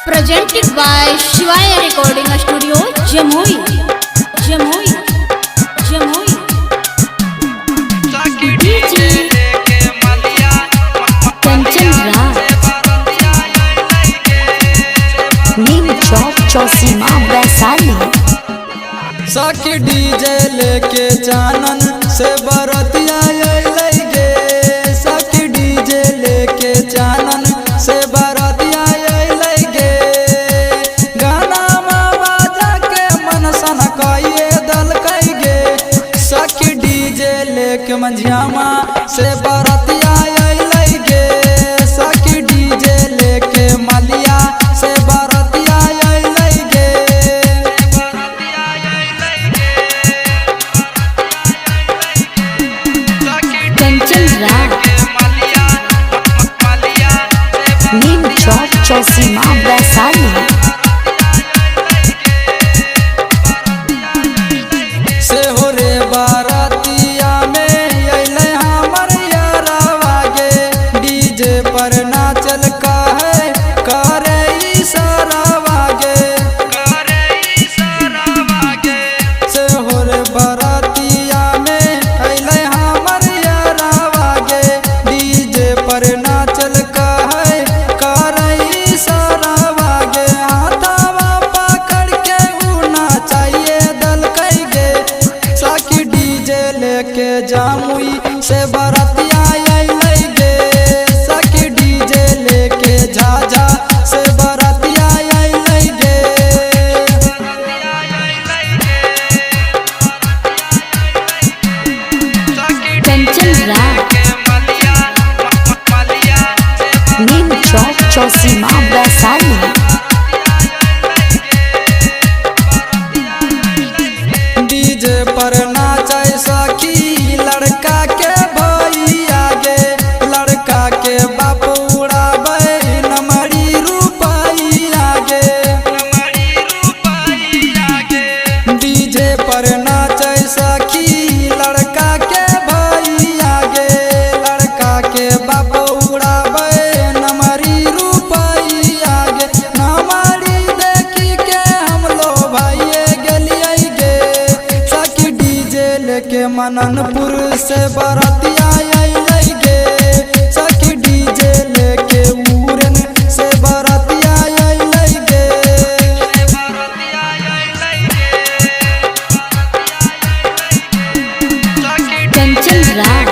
presented by Shivaya Recording Studio, Jamui, Jamui, Jamui. DJ Kanchan Raj, Neem Chowk Chausima Vaishali. सखी DJ लेके चानन से बरतिया अइलै गे। सखी डीजे लेके चानन से बरतिया अइलै गे। गाना बाजा के मन सन कइए दलकै गे। सखी डीजे लेके मंझियामा से बरतिया अइलै गे। सखी डीजे लेके मलिया से बरतिया अइलै गे। Neem Chowk Chausima Vaishali. से हो रे बारातिया में अइलै हमर यारवा गे। डीजे पर नाचल काहे करे इशारावा गे। से हो रे बारातिया में अइलै हमर यारवा गे। डीजे पर नाचल काहे करे इशारावा गे। हाथवा पकड़ के उ नाचाइए दलकै गे। सखी डीजे लेके जामुई से बरतिया अइलै गे। सखी डीजे लेके झाझा से बरतिया अइलै गे। Kanchan Raj, Neem Chowk Chausima Vaishali. DJ पर नाचै सखी लड़का के भैया गे। लड़का के बाप उड़ाबै नमरी रुपैया गे। डीजे पर नाचै सखी लड़का के भैया गे। लड़का के बाप उड़ाबै नमरी रुपैया गे। नमरी देखी के हम लो भाइये गेलियै गे। सखी डीजे लेके मननपुर से बरतिया अइलै गे। सखी डीजे लेके उरन से बरतिया अइलै गे। Kanchan Raj,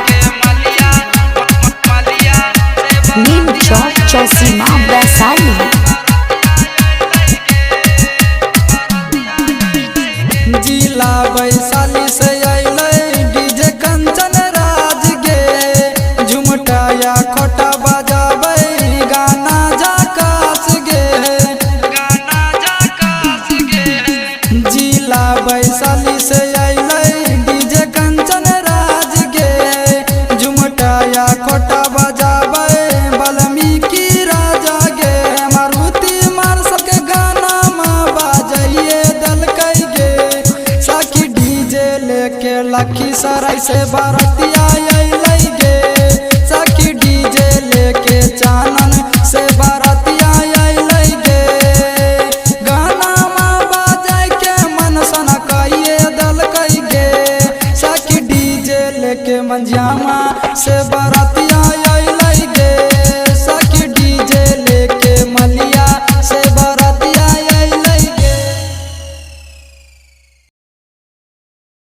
Neem Chowk Chausima Vaishali. जिला वैशाली से अइलै डीजे कंचन राज गे। झुमटाया खोटा बजाबै गाना झकास गे। जिला वैशाली से अइलै डीजे कंचन राज गे। झुमटाया खोटा बजाबै वाल्मीकि राजा गे। मारुति मार्शल के गाना में बाजइए दलकै गे। सखी डीजे लेके लखीसराय से बरतिया